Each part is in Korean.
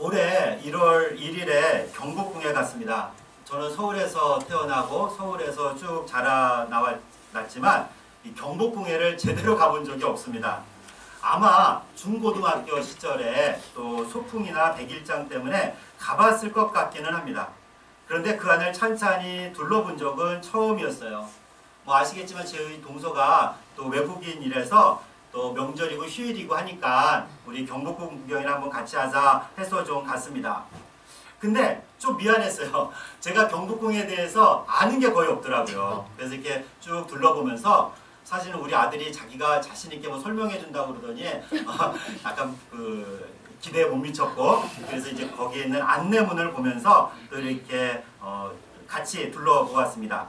올해 1월 1일에 경복궁에 갔습니다. 저는 서울에서 태어나고 서울에서 쭉 자라났지만 이 경복궁에를 제대로 가본 적이 없습니다. 아마 중고등학교 시절에 또 소풍이나 백일장 때문에 가봤을 것 같기는 합니다. 그런데 그 안을 찬찬히 둘러본 적은 처음이었어요. 뭐 아시겠지만 저희 동서가 또 외국인이라서 또 명절이고 휴일이고 하니까 우리 경복궁 구경이나 한번 같이 하자 해서 좀 갔습니다. 근데 좀 미안했어요. 제가 경복궁에 대해서 아는 게 거의 없더라고요. 그래서 이렇게 쭉 둘러보면서 사실은 우리 아들이 자기가 자신있게 뭐 설명해 준다고 그러더니 약간 기대에 못 미쳤고, 그래서 이제 거기에 있는 안내문을 보면서 또 이렇게 같이 둘러보았습니다.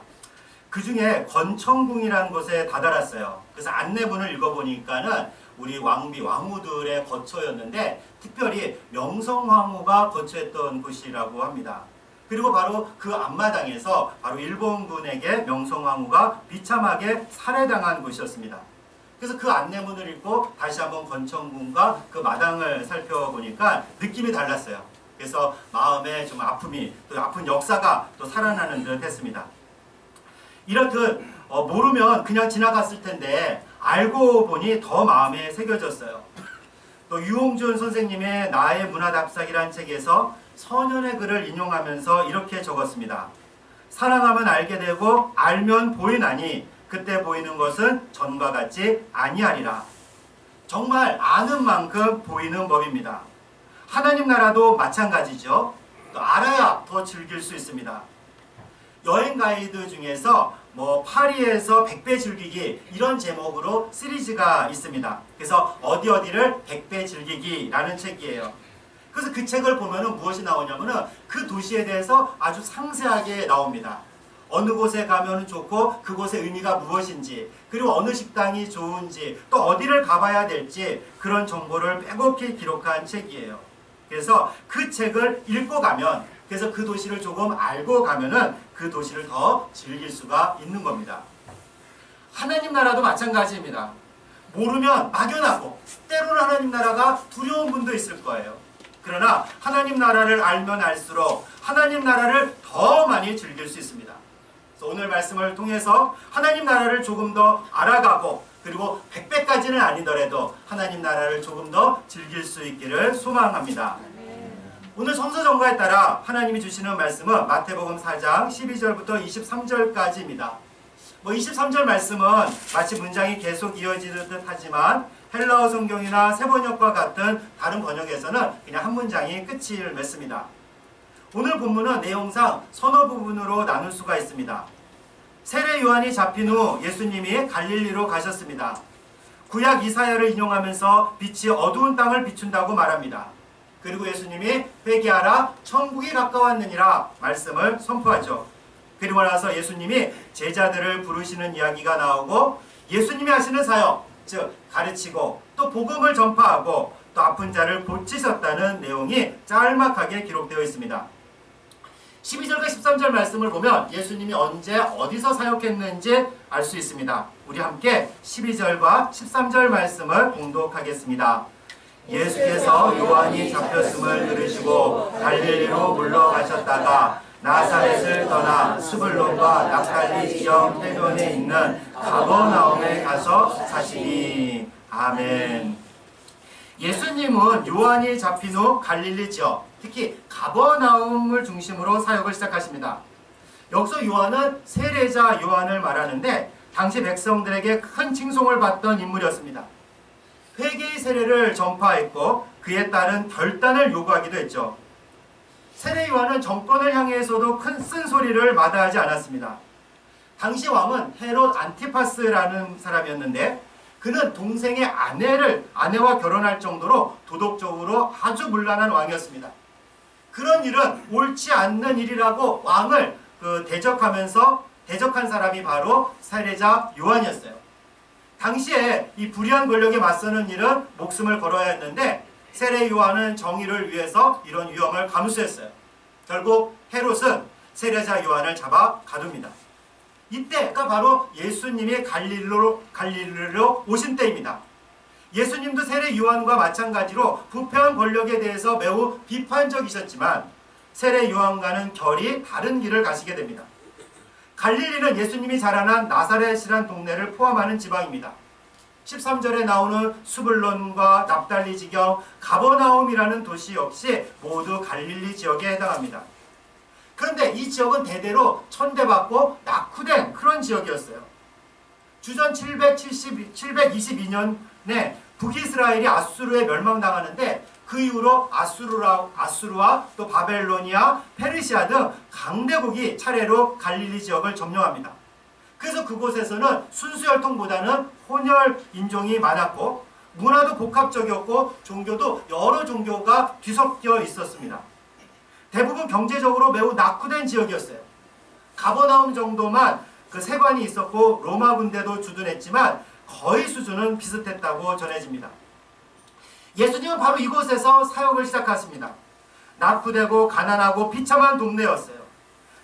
그 중에 건청궁이라는 곳에 다다랐어요. 그래서 안내문을 읽어보니까는 우리 왕후들의 거처였는데 특별히 명성황후가 거처했던 곳이라고 합니다. 그리고 바로 그 앞마당에서 바로 일본군에게 명성황후가 비참하게 살해당한 곳이었습니다. 그래서 그 안내문을 읽고 다시 한번 건청궁과 그 마당을 살펴보니까 느낌이 달랐어요. 그래서 마음에 좀 아픔이, 또 아픈 역사가 또 살아나는 듯 했습니다. 이렇듯 모르면 그냥 지나갔을 텐데 알고 보니 더 마음에 새겨졌어요. 또 유홍준 선생님의 나의 문화답사기란 책에서 서년의 글을 인용하면서 이렇게 적었습니다. 사랑하면 알게 되고 알면 보이나니 그때 보이는 것은 전과 같지 아니하리라. 정말 아는 만큼 보이는 법입니다. 하나님 나라도 마찬가지죠. 또 알아야 더 즐길 수 있습니다. 여행 가이드 중에서 뭐 파리에서 100배 즐기기 이런 제목으로 시리즈가 있습니다. 그래서 어디를 100배 즐기기라는 책이에요. 그래서 그 책을 보면은 무엇이 나오냐면은 그 도시에 대해서 아주 상세하게 나옵니다. 어느 곳에 가면 좋고 그곳의 의미가 무엇인지, 그리고 어느 식당이 좋은지, 또 어디를 가봐야 될지 그런 정보를 빼곡히 기록한 책이에요. 그래서 그 책을 읽고 가면, 그래서 그 도시를 조금 알고 가면은 그 도시를 더 즐길 수가 있는 겁니다. 하나님 나라도 마찬가지입니다. 모르면 막연하고 때로는 하나님 나라가 두려운 분도 있을 거예요. 그러나 하나님 나라를 알면 알수록 하나님 나라를 더 많이 즐길 수 있습니다. 그래서 오늘 말씀을 통해서 하나님 나라를 조금 더 알아가고, 그리고 100배까지는 아니더라도 하나님 나라를 조금 더 즐길 수 있기를 소망합니다. 오늘 성서 전가에 따라 하나님이 주시는 말씀은 마태복음 4장 12절부터 23절까지입니다. 23절 말씀은 마치 문장이 계속 이어지듯 하지만 헬라어 성경이나 세번역과 같은 다른 번역에서는 그냥 한 문장이 끝을 맺습니다. 오늘 본문은 내용상 서너 부분으로 나눌 수가 있습니다. 세례 요한이 잡힌 후 예수님이 갈릴리로 가셨습니다. 구약 이사야를 인용하면서 빛이 어두운 땅을 비춘다고 말합니다. 그리고 예수님이 회개하라 천국이 가까웠느니라 말씀을 선포하죠. 그리고 나서 예수님이 제자들을 부르시는 이야기가 나오고, 예수님이 하시는 사역, 즉 가르치고 또 복음을 전파하고 또 아픈 자를 고치셨다는 내용이 짤막하게 기록되어 있습니다. 12절과 13절 말씀을 보면 예수님이 언제 어디서 사역했는지 알 수 있습니다. 우리 함께 12절과 13절 말씀을 봉독하겠습니다. 예수께서 요한이 잡혔음을 들으시고 갈릴리로 물러가셨다가 나사렛을 떠나 스불론과 납달리 지역 해변에 있는 가버나움에 가서 사시니. 아멘. 예수님은 요한이 잡힌 후 갈릴리 지역, 특히 가버나움을 중심으로 사역을 시작하십니다. 여기서 요한은 세례자 요한을 말하는데 당시 백성들에게 큰 칭송을 받던 인물이었습니다. 회개의 세례를 전파했고 그에 따른 결단을 요구하기도 했죠. 세례 요한은 정권을 향해서도 큰 쓴소리를 마다하지 않았습니다. 당시 왕은 헤롯 안티파스라는 사람이었는데 그는 동생의 아내와 결혼할 정도로 도덕적으로 아주 문란한 왕이었습니다. 그런 일은 옳지 않는 일이라고 왕을 대적한 사람이 바로 세례자 요한이었어요. 당시에 이 불의한 권력에 맞서는 일은 목숨을 걸어야 했는데 세례 요한은 정의를 위해서 이런 위험을 감수했어요. 결국 헤롯은 세례자 요한을 잡아 가둡니다. 이때가 바로 예수님이 갈릴리로 오신 때입니다. 예수님도 세례 요한과 마찬가지로 부패한 권력에 대해서 매우 비판적이셨지만 세례 요한과는 결이 다른 길을 가시게 됩니다. 갈릴리는 예수님이 자라난 나사렛이란 동네를 포함하는 지방입니다. 13절에 나오는 수불론과 납달리 지경, 가버나움이라는 도시 역시 모두 갈릴리 지역에 해당합니다. 그런데 이 지역은 대대로 천대받고 낙후된 그런 지역이었어요. 주전 722년에 북이스라엘이 아수르에 멸망당하는데 그 이후로 아수르와 또 바벨로니아, 페르시아 등 강대국이 차례로 갈릴리 지역을 점령합니다. 그래서 그곳에서는 순수혈통보다는 혼혈 인종이 많았고 문화도 복합적이었고 종교도 여러 종교가 뒤섞여 있었습니다. 대부분 경제적으로 매우 낙후된 지역이었어요. 가버나움 정도만 그 세관이 있었고 로마 군대도 주둔했지만 거의 수준은 비슷했다고 전해집니다. 예수님은 바로 이곳에서 사역을 시작하십니다. 낙후되고 가난하고 비참한 동네였어요.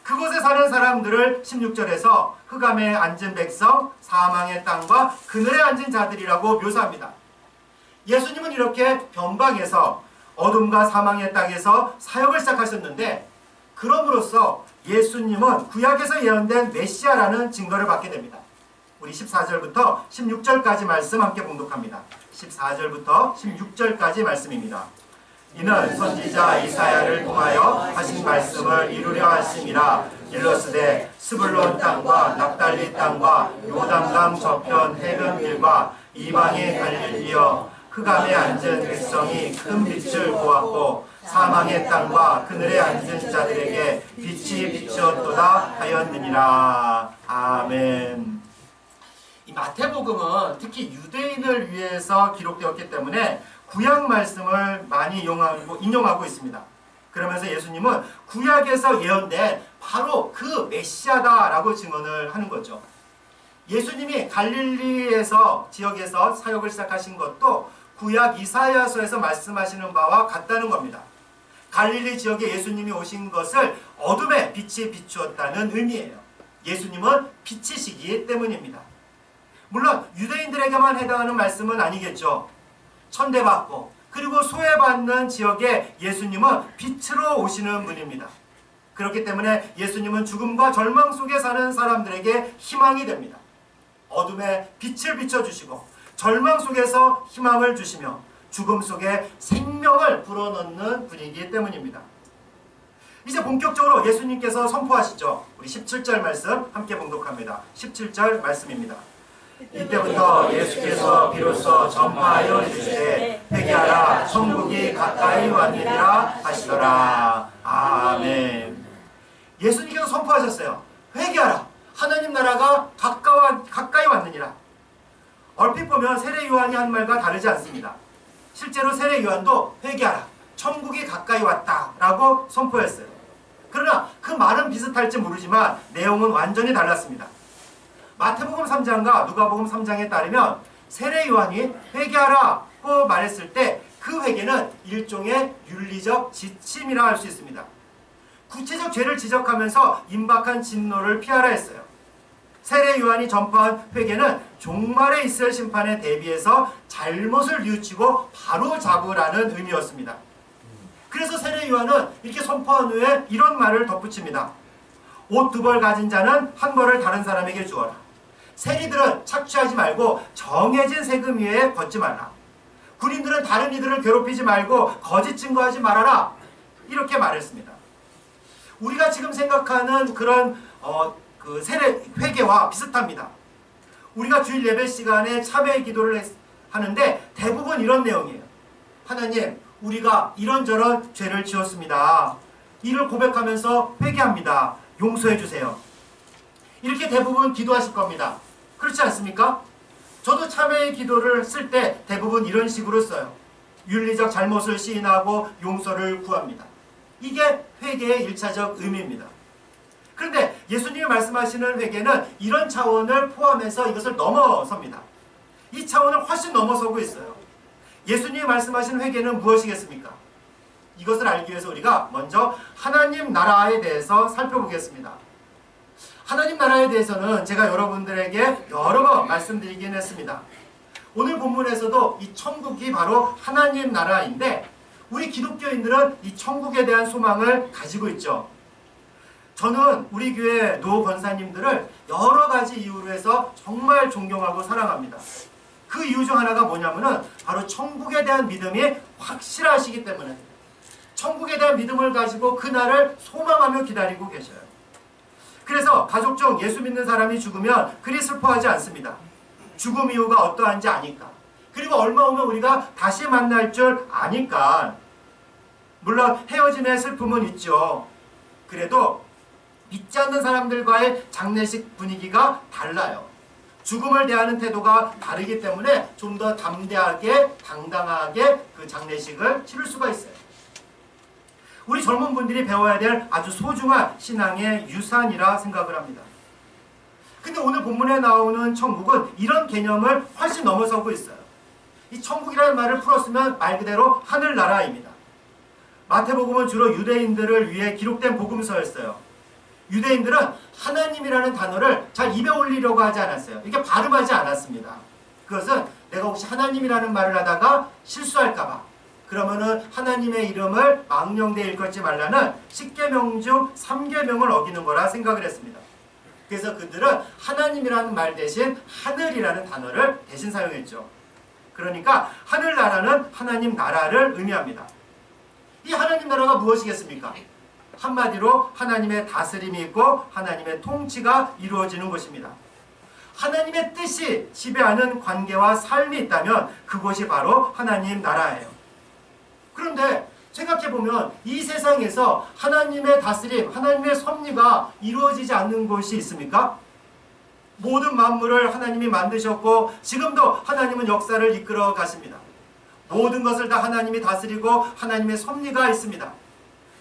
그곳에 사는 사람들을 16절에서 흑암에 앉은 백성, 사망의 땅과 그늘에 앉은 자들이라고 묘사합니다. 예수님은 이렇게 변방에서 어둠과 사망의 땅에서 사역을 시작하셨는데 그럼으로써 예수님은 구약에서 예언된 메시아라는 증거를 받게 됩니다. 우리 14절부터 16절까지 말씀 함께 봉독합니다. 14절부터 16절까지 말씀입니다. 이는 선지자 이사야를 통하여 하신 말씀을 이루려 하심이라. 일러스되 스불론 땅과 납달리 땅과 요단강 저편 해변길과 이방의 갈릴리여, 흑암에 앉은 백성이 큰 빛을 보았고 사망의 땅과 그늘에 앉은 자들에게 빛이 비추었도다 하였느니라. 아멘. 이 마태복음은 특히 유대인을 위해서 기록되었기 때문에 구약 말씀을 많이 인용하고 있습니다. 그러면서 예수님은 구약에서 예언된 바로 그 메시아다라고 증언을 하는 거죠. 예수님이 갈릴리에서 지역에서 사역을 시작하신 것도 구약 이사야서에서 말씀하시는 바와 같다는 겁니다. 갈릴리 지역에 예수님이 오신 것을 어둠에 빛이 비추었다는 의미예요. 예수님은 빛이시기 때문입니다. 물론 유대인들에게만 해당하는 말씀은 아니겠죠. 천대받고 그리고 소외받는 지역에 예수님은 빛으로 오시는 분입니다. 그렇기 때문에 예수님은 죽음과 절망 속에 사는 사람들에게 희망이 됩니다. 어둠에 빛을 비춰주시고 절망 속에서 희망을 주시며 죽음 속에 생명을 불어넣는 분이기 때문입니다. 이제 본격적으로 예수님께서 선포하시죠. 우리 17절 말씀 함께 봉독합니다. 17절 말씀입니다. 이때부터 예수께서 비로소 전파하여 주시되 회개하라 천국이 가까이 왔느니라 하시더라. 아멘. 예수님께서 선포하셨어요. 회개하라. 하나님 나라가 가까이 왔느니라. 얼핏 보면 세례 요한이 한 말과 다르지 않습니다. 실제로 세례 요한도 회개하라. 천국이 가까이 왔다 라고 선포했어요. 그러나 그 말은 비슷할지 모르지만 내용은 완전히 달랐습니다. 마태복음 3장과 누가복음 3장에 따르면 세례 요한이 회개하라고 말했을 때 그 회개는 일종의 윤리적 지침이라 할 수 있습니다. 구체적 죄를 지적하면서 임박한 진노를 피하라 했어요. 세례 요한이 전파한 회개는 종말에 있을 심판에 대비해서 잘못을 뉘우치고 바로 잡으라는 의미였습니다. 그래서 세례 요한은 이렇게 선포한 후에 이런 말을 덧붙입니다. 옷 2벌 가진 자는 1벌을 다른 사람에게 주어라. 세리들은 착취하지 말고 정해진 세금 위에 걷지 말라. 군인들은 다른 이들을 괴롭히지 말고 거짓 증거하지 말아라. 이렇게 말했습니다. 우리가 지금 생각하는 그런 그 세례 회개와 비슷합니다. 우리가 주일 예배 시간에 참회 기도를 하는데 대부분 이런 내용이에요. 하나님, 우리가 이런저런 죄를 지었습니다. 이를 고백하면서 회개합니다. 용서해 주세요. 이렇게 대부분 기도하실 겁니다. 그렇지 않습니까? 저도 참회의 기도를 쓸 때 대부분 이런 식으로 써요. 윤리적 잘못을 시인하고 용서를 구합니다. 이게 회개의 1차적 의미입니다. 그런데 예수님이 말씀하시는 회개는 이런 차원을 포함해서 이것을 넘어섭니다. 이 차원을 훨씬 넘어서고 있어요. 예수님이 말씀하시는 회개는 무엇이겠습니까? 이것을 알기 위해서 우리가 먼저 하나님 나라에 대해서 살펴보겠습니다. 하나님 나라에 대해서는 제가 여러분들에게 여러 번 말씀드리긴 했습니다. 오늘 본문에서도 이 천국이 바로 하나님 나라인데 우리 기독교인들은 이 천국에 대한 소망을 가지고 있죠. 저는 우리 교회 노 권사님들을 여러 가지 이유로 해서 정말 존경하고 사랑합니다. 그 이유 중 하나가 뭐냐면은 바로 천국에 대한 믿음이 확실하시기 때문에 천국에 대한 믿음을 가지고 그날을 소망하며 기다리고 계셔요. 그래서 가족 중 예수 믿는 사람이 죽으면 그리 슬퍼하지 않습니다. 죽음 이유가 어떠한지 아니까. 그리고 얼마 후면 우리가 다시 만날 줄 아니까. 물론 헤어짐의 슬픔은 있죠. 그래도 믿지 않는 사람들과의 장례식 분위기가 달라요. 죽음을 대하는 태도가 다르기 때문에 좀 더 담대하게 당당하게 그 장례식을 치를 수가 있어요. 우리 젊은 분들이 배워야 될 아주 소중한 신앙의 유산이라 생각을 합니다. 근데 오늘 본문에 나오는 천국은 이런 개념을 훨씬 넘어서고 있어요. 이 천국이라는 말을 풀었으면 말 그대로 하늘나라입니다. 마태복음은 주로 유대인들을 위해 기록된 복음서였어요. 유대인들은 하나님이라는 단어를 잘 입에 올리려고 하지 않았어요. 이렇게 발음하지 않았습니다. 그것은 내가 혹시 하나님이라는 말을 하다가 실수할까봐 그러면은 하나님의 이름을 망령되이 일컫지 말라는 10계명 중 3계명을 어기는 거라 생각을 했습니다. 그래서 그들은 하나님이라는 말 대신 하늘이라는 단어를 대신 사용했죠. 그러니까 하늘나라는 하나님 나라를 의미합니다. 이 하나님 나라가 무엇이겠습니까? 한마디로 하나님의 다스림이 있고 하나님의 통치가 이루어지는 것입니다. 하나님의 뜻이 지배하는 관계와 삶이 있다면 그곳이 바로 하나님 나라예요. 그런데 생각해보면 이 세상에서 하나님의 다스림, 하나님의 섭리가 이루어지지 않는 곳이 있습니까? 모든 만물을 하나님이 만드셨고 지금도 하나님은 역사를 이끌어 가십니다. 모든 것을 다 하나님이 다스리고 하나님의 섭리가 있습니다.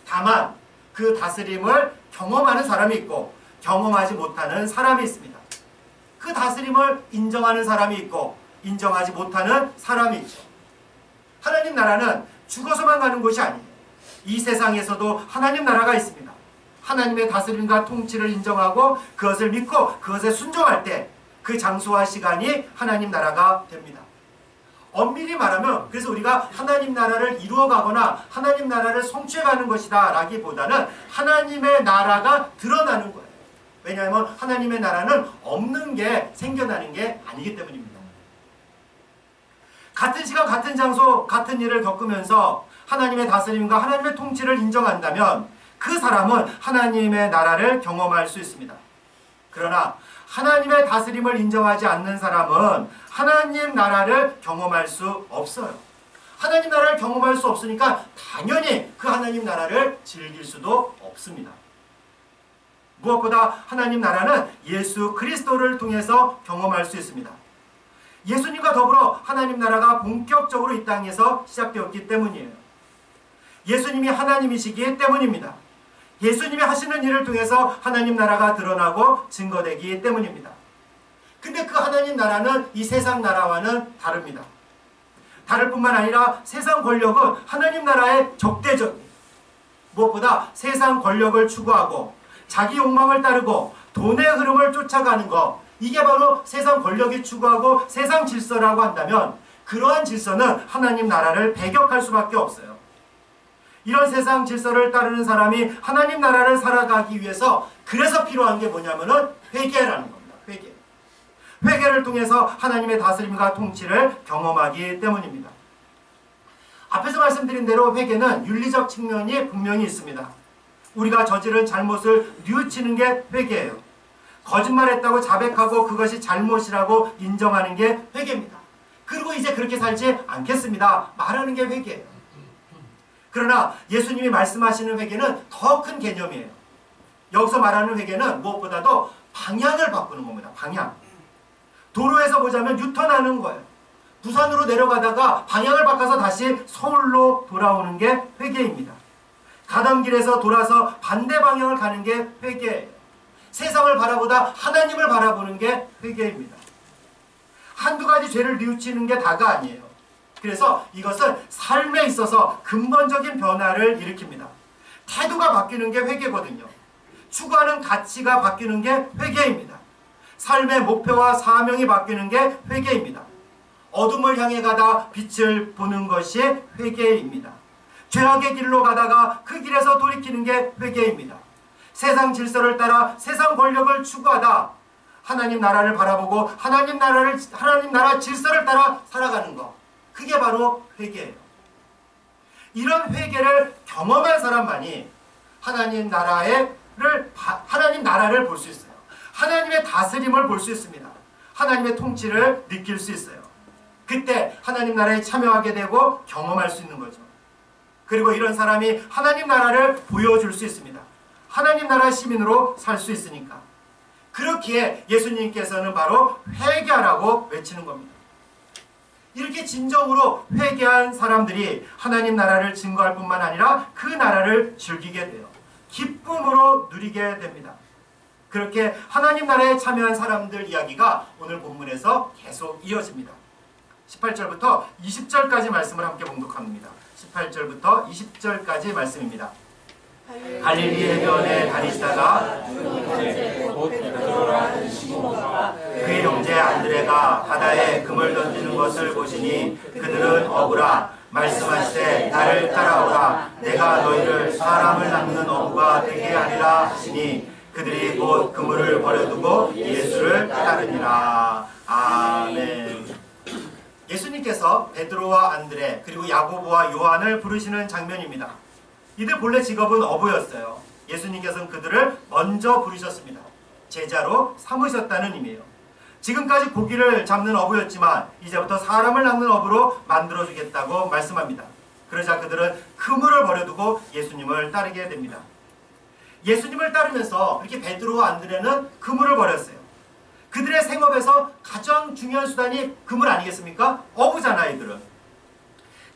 다만 그 다스림을 경험하는 사람이 있고 경험하지 못하는 사람이 있습니다. 그 다스림을 인정하는 사람이 있고 인정하지 못하는 사람이 있죠. 하나님 나라는 죽어서만 가는 곳이 아니에요. 이 세상에서도 하나님 나라가 있습니다. 하나님의 다스림과 통치를 인정하고 그것을 믿고 그것에 순종할 때 그 장소와 시간이 하나님 나라가 됩니다. 엄밀히 말하면 그래서 우리가 하나님 나라를 이루어가거나 하나님 나라를 성취해가는 것이다 라기보다는 하나님의 나라가 드러나는 거예요. 왜냐하면 하나님의 나라는 없는 게 생겨나는 게 아니기 때문입니다. 같은 시간 같은 장소 같은 일을 겪으면서 하나님의 다스림과 하나님의 통치를 인정한다면 그 사람은 하나님의 나라를 경험할 수 있습니다. 그러나 하나님의 다스림을 인정하지 않는 사람은 하나님 나라를 경험할 수 없어요. 하나님 나라를 경험할 수 없으니까 당연히 그 하나님 나라를 즐길 수도 없습니다. 무엇보다 하나님 나라는 예수 그리스도를 통해서 경험할 수 있습니다. 예수님과 더불어 하나님 나라가 본격적으로 이 땅에서 시작되었기 때문이에요. 예수님이 하나님이시기 때문입니다. 예수님이 하시는 일을 통해서 하나님 나라가 드러나고 증거되기 때문입니다. 근데 그 하나님 나라는 이 세상 나라와는 다릅니다. 다를 뿐만 아니라 세상 권력은 하나님 나라의 적대적이에요. 무엇보다 세상 권력을 추구하고 자기 욕망을 따르고 돈의 흐름을 쫓아가는 것, 이게 바로 세상 권력이 추구하고 세상 질서라고 한다면 그러한 질서는 하나님 나라를 배격할 수밖에 없어요. 이런 세상 질서를 따르는 사람이 하나님 나라를 살아가기 위해서 그래서 필요한 게 뭐냐면은 회개라는 겁니다. 회개. 회개를 통해서 하나님의 다스림과 통치를 경험하기 때문입니다. 앞에서 말씀드린 대로 회개는 윤리적 측면이 분명히 있습니다. 우리가 저지른 잘못을 뉘우치는 게 회개예요. 거짓말했다고 자백하고 그것이 잘못이라고 인정하는 게 회개입니다. 그리고 이제 그렇게 살지 않겠습니다. 말하는 게 회개예요. 그러나 예수님이 말씀하시는 회개는 더 큰 개념이에요. 여기서 말하는 회개는 무엇보다도 방향을 바꾸는 겁니다. 방향. 도로에서 보자면 유턴하는 거예요. 부산으로 내려가다가 방향을 바꿔서 다시 서울로 돌아오는 게 회개입니다. 가던 길에서 돌아서 반대 방향을 가는 게 회개예요. 세상을 바라보다 하나님을 바라보는 게 회개입니다. 한두 가지 죄를 뉘우치는 게 다가 아니에요. 그래서 이것은 삶에 있어서 근본적인 변화를 일으킵니다. 태도가 바뀌는 게 회개거든요. 추구하는 가치가 바뀌는 게 회개입니다. 삶의 목표와 사명이 바뀌는 게 회개입니다. 어둠을 향해 가다 빛을 보는 것이 회개입니다. 죄악의 길로 가다가 그 길에서 돌이키는 게 회개입니다. 세상 질서를 따라 세상 권력을 추구하다 하나님 나라를 바라보고 하나님 나라 질서를 따라 살아가는 것, 그게 바로 회개예요. 이런 회개를 경험한 사람만이 하나님 나라를 볼 수 있어요. 하나님의 다스림을 볼 수 있습니다. 하나님의 통치를 느낄 수 있어요. 그때 하나님 나라에 참여하게 되고 경험할 수 있는 거죠. 그리고 이런 사람이 하나님 나라를 보여줄 수 있습니다. 하나님 나라 시민으로 살 수 있으니까. 그렇기에 예수님께서는 바로 회개하라고 외치는 겁니다. 이렇게 진정으로 회개한 사람들이 하나님 나라를 증거할 뿐만 아니라 그 나라를 즐기게 돼요. 기쁨으로 누리게 됩니다. 그렇게 하나님 나라에 참여한 사람들 이야기가 오늘 본문에서 계속 이어집니다. 18절부터 20절까지 말씀을 함께 봉독합니다. 18절부터 20절까지 말씀입니다. 갈릴리 해변에 다니시다가 그의 형제 안드레가 바다에 금을 던지는 것을 보시니 그들은 어부라. 말씀하시되 나를 따라오라. 내가 너희를 사람을 낚는 어부가 되게 하리라 하시니 그들이 곧 그물을 버려두고 예수를 따르니라. 아멘. 예수님께서 베드로와 안드레 그리고 야고보와 요한을 부르시는 장면입니다. 이들 본래 직업은 어부였어요. 예수님께서는 그들을 먼저 부르셨습니다. 제자로 삼으셨다는 의미예요. 지금까지 고기를 잡는 어부였지만 이제부터 사람을 낚는 어부로 만들어주겠다고 말씀합니다. 그러자 그들은 그물을 버려두고 예수님을 따르게 됩니다. 예수님을 따르면서 이렇게 베드로와 안드레는 그물을 버렸어요. 그들의 생업에서 가장 중요한 수단이 그물 아니겠습니까? 어부잖아요, 이들은.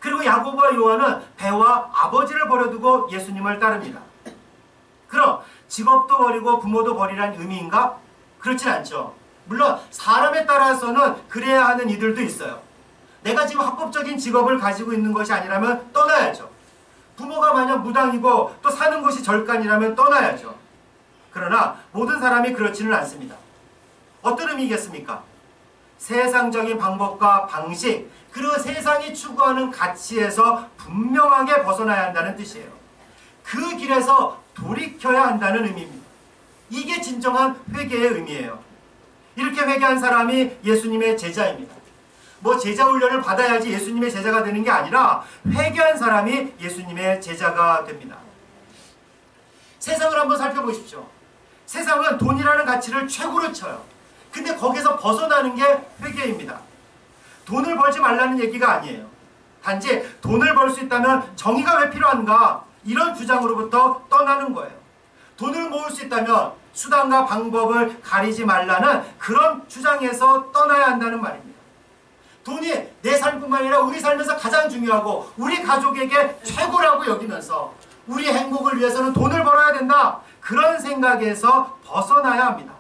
그리고 야고보와 요한은 배와 아버지를 버려두고 예수님을 따릅니다. 그럼 직업도 버리고 부모도 버리라는 의미인가? 그렇진 않죠. 물론 사람에 따라서는 그래야 하는 이들도 있어요. 내가 지금 합법적인 직업을 가지고 있는 것이 아니라면 떠나야죠. 부모가 만약 무당이고 또 사는 곳이 절간이라면 떠나야죠. 그러나 모든 사람이 그렇지는 않습니다. 어떤 의미겠습니까? 세상적인 방법과 방식, 그리고 세상이 추구하는 가치에서 분명하게 벗어나야 한다는 뜻이에요. 그 길에서 돌이켜야 한다는 의미입니다. 이게 진정한 회개의 의미예요. 이렇게 회개한 사람이 예수님의 제자입니다. 뭐 제자 훈련을 받아야지 예수님의 제자가 되는 게 아니라 회개한 사람이 예수님의 제자가 됩니다. 세상을 한번 살펴보십시오. 세상은 돈이라는 가치를 최고로 쳐요. 근데 거기서 벗어나는 게 회개입니다. 돈을 벌지 말라는 얘기가 아니에요. 단지 돈을 벌 수 있다면 정의가 왜 필요한가? 이런 주장으로부터 떠나는 거예요. 돈을 모을 수 있다면 수단과 방법을 가리지 말라는 그런 주장에서 떠나야 한다는 말입니다. 돈이 내 삶뿐만 아니라 우리 삶에서 가장 중요하고 우리 가족에게 최고라고 여기면서 우리 행복을 위해서는 돈을 벌어야 된다. 그런 생각에서 벗어나야 합니다.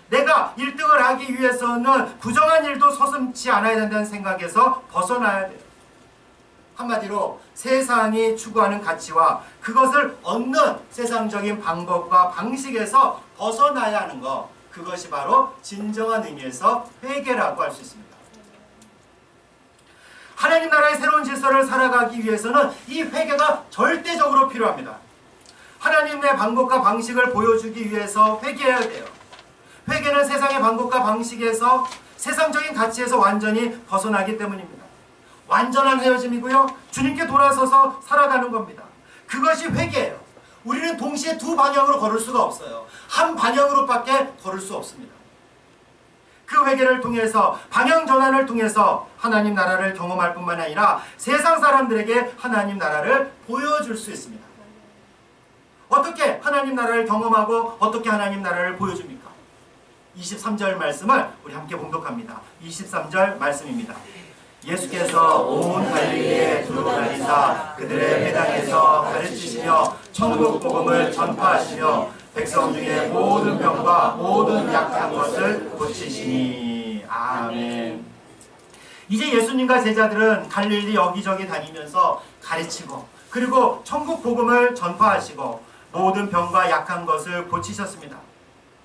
내가 1등을 하기 위해서는 부정한 일도 서슴지 않아야 된다는 생각에서 벗어나야 돼요. 한마디로 세상이 추구하는 가치와 그것을 얻는 세상적인 방법과 방식에서 벗어나야 하는 것, 그것이 바로 진정한 의미에서 회개라고 할 수 있습니다. 하나님 나라의 새로운 질서를 살아가기 위해서는 이 회개가 절대적으로 필요합니다. 하나님의 방법과 방식을 보여주기 위해서 회개해야 돼요. 회개는 세상의 방법과 방식에서 세상적인 가치에서 완전히 벗어나기 때문입니다. 완전한 헤어짐이고요. 주님께 돌아서서 살아가는 겁니다. 그것이 회개예요. 우리는 동시에 두 방향으로 걸을 수가 없어요. 한 방향으로밖에 걸을 수 없습니다. 그 회개를 통해서 방향 전환을 통해서 하나님 나라를 경험할 뿐만 아니라 세상 사람들에게 하나님 나라를 보여줄 수 있습니다. 어떻게 하나님 나라를 경험하고 어떻게 하나님 나라를 보여줍니까? 23절 말씀을 우리 함께 봉독합니다. 23절 말씀입니다. 예수께서 온 갈릴리에 두루 다니사 그들의 회당에서 가르치시며 천국 복음을 전파하시며 백성 중에 모든 병과 모든 약한 것을 고치시니. 아멘. 이제 예수님과 제자들은 갈릴리 여기저기 다니면서 가르치고 그리고 천국 복음을 전파하시고 모든 병과 약한 것을 고치셨습니다.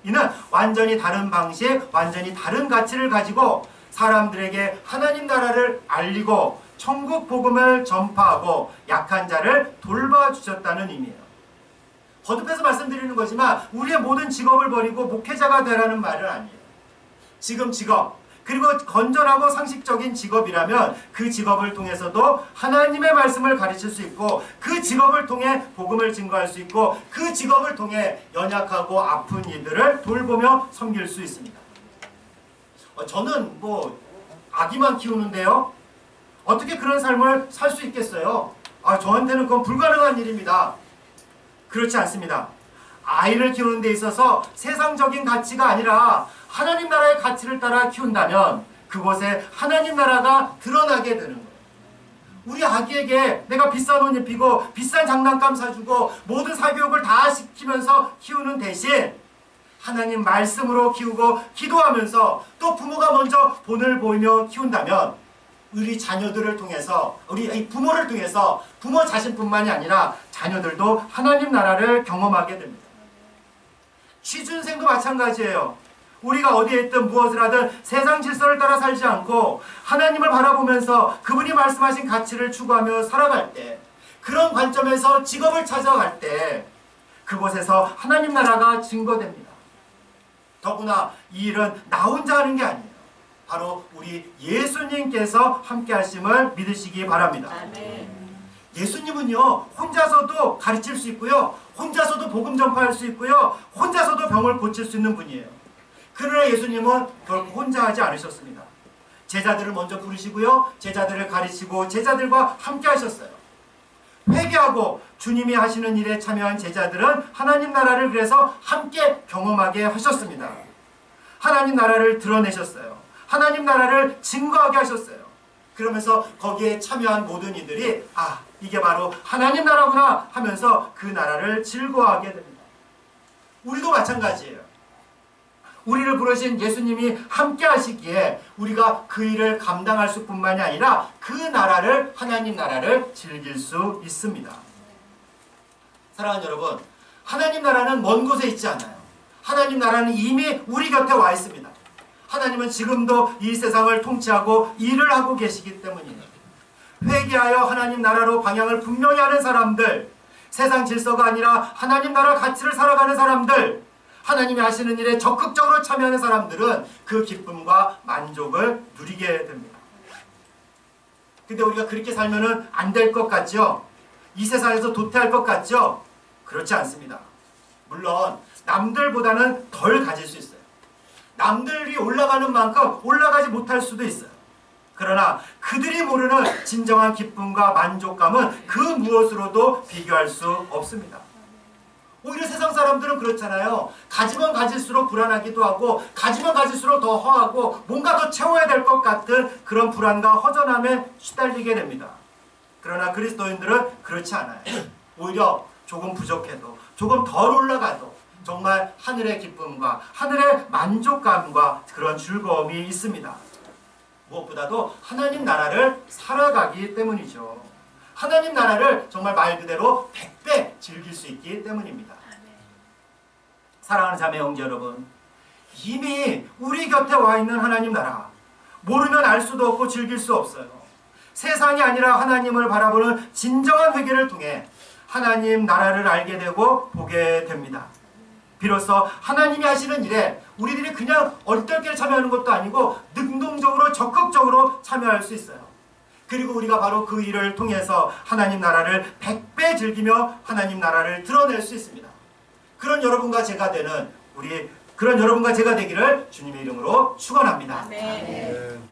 이는 완전히 다른 방식, 완전히 다른 가치를 가지고 사람들에게 하나님 나라를 알리고 천국 복음을 전파하고 약한 자를 돌봐주셨다는 의미예요. 거듭해서 말씀드리는 거지만 우리의 모든 직업을 버리고 목회자가 되라는 말은 아니에요. 지금 직업, 그리고 건전하고 상식적인 직업이라면 그 직업을 통해서도 하나님의 말씀을 가르칠 수 있고 그 직업을 통해 복음을 증거할 수 있고 그 직업을 통해 연약하고 아픈 이들을 돌보며 섬길 수 있습니다. 저는 아기만 키우는데요. 어떻게 그런 삶을 살 수 있겠어요? 저한테는 그건 불가능한 일입니다. 그렇지 않습니다. 아이를 키우는 데 있어서 세상적인 가치가 아니라 하나님 나라의 가치를 따라 키운다면 그곳에 하나님 나라가 드러나게 되는 거예요. 우리 아기에게 내가 비싼 옷 입히고 비싼 장난감 사주고 모든 사교육을 다 시키면서 키우는 대신 하나님 말씀으로 키우고 기도하면서 또 부모가 먼저 본을 보이며 키운다면 우리 자녀들을 통해서 우리 부모를 통해서 부모 자신뿐만이 아니라 자녀들도 하나님 나라를 경험하게 됩니다. 취준생도 마찬가지예요. 우리가 어디에 있든 무엇을 하든 세상 질서를 따라 살지 않고 하나님을 바라보면서 그분이 말씀하신 가치를 추구하며 살아갈 때, 그런 관점에서 직업을 찾아갈 때 그곳에서 하나님 나라가 증거됩니다. 더구나 이 일은 나 혼자 하는 게 아니에요. 바로 우리 예수님께서 함께 하심을 믿으시기 바랍니다. 아멘. 예수님은요, 혼자서도 가르칠 수 있고요, 혼자서도 복음 전파할 수 있고요, 혼자서도 병을 고칠 수 있는 분이에요. 그러나 예수님은 결코 혼자 하지 않으셨습니다. 제자들을 먼저 부르시고요, 제자들을 가르치고 제자들과 함께 하셨어요. 회개하고 주님이 하시는 일에 참여한 제자들은 하나님 나라를 그래서 함께 경험하게 하셨습니다. 하나님 나라를 드러내셨어요. 하나님 나라를 증거하게 하셨어요. 그러면서 거기에 참여한 모든 이들이 이게 바로 하나님 나라구나 하면서 그 나라를 즐거워하게 됩니다. 우리도 마찬가지예요. 우리를 부르신 예수님이 함께 하시기에 우리가 그 일을 감당할 수뿐만이 아니라 그 나라를, 하나님 나라를 즐길 수 있습니다. 사랑하는 여러분, 하나님 나라는 먼 곳에 있지 않아요. 하나님 나라는 이미 우리 곁에 와 있습니다. 하나님은 지금도 이 세상을 통치하고 일을 하고 계시기 때문이에요. 회개하여 하나님 나라로 방향을 분명히 하는 사람들, 세상 질서가 아니라 하나님 나라 가치를 살아가는 사람들, 하나님이 하시는 일에 적극적으로 참여하는 사람들은 그 기쁨과 만족을 누리게 됩니다. 근데 우리가 그렇게 살면은 안 될 것 같죠? 이 세상에서 도태할 것 같죠? 그렇지 않습니다. 물론 남들보다는 덜 가질 수 있어요. 남들이 올라가는 만큼 올라가지 못할 수도 있어요. 그러나 그들이 모르는 진정한 기쁨과 만족감은 그 무엇으로도 비교할 수 없습니다. 오히려 세상 사람들은 그렇잖아요. 가지면 가질수록 불안하기도 하고 가지면 가질수록 더 허하고 뭔가 더 채워야 될 것 같은 그런 불안과 허전함에 시달리게 됩니다. 그러나 그리스도인들은 그렇지 않아요. 오히려 조금 부족해도 조금 덜 올라가도 정말 하늘의 기쁨과 하늘의 만족감과 그런 즐거움이 있습니다. 무엇보다도 하나님 나라를 살아가기 때문이죠. 하나님 나라를 정말 말 그대로 100배 즐길 수 있기 때문입니다. 사랑하는 자매 형제 여러분, 이미 우리 곁에 와 있는 하나님 나라, 모르면 알 수도 없고 즐길 수 없어요. 세상이 아니라 하나님을 바라보는 진정한 회개를 통해 하나님 나라를 알게 되고 보게 됩니다. 비로소 하나님이 하시는 일에 우리들이 그냥 얼떨결에 참여하는 것도 아니고 능동적으로 적극적으로 참여할 수 있어요. 그리고 우리가 바로 그 일을 통해서 하나님 나라를 100배 즐기며 하나님 나라를 드러낼 수 있습니다. 그런 여러분과 제가 되기를 주님의 이름으로 축원합니다. 아멘.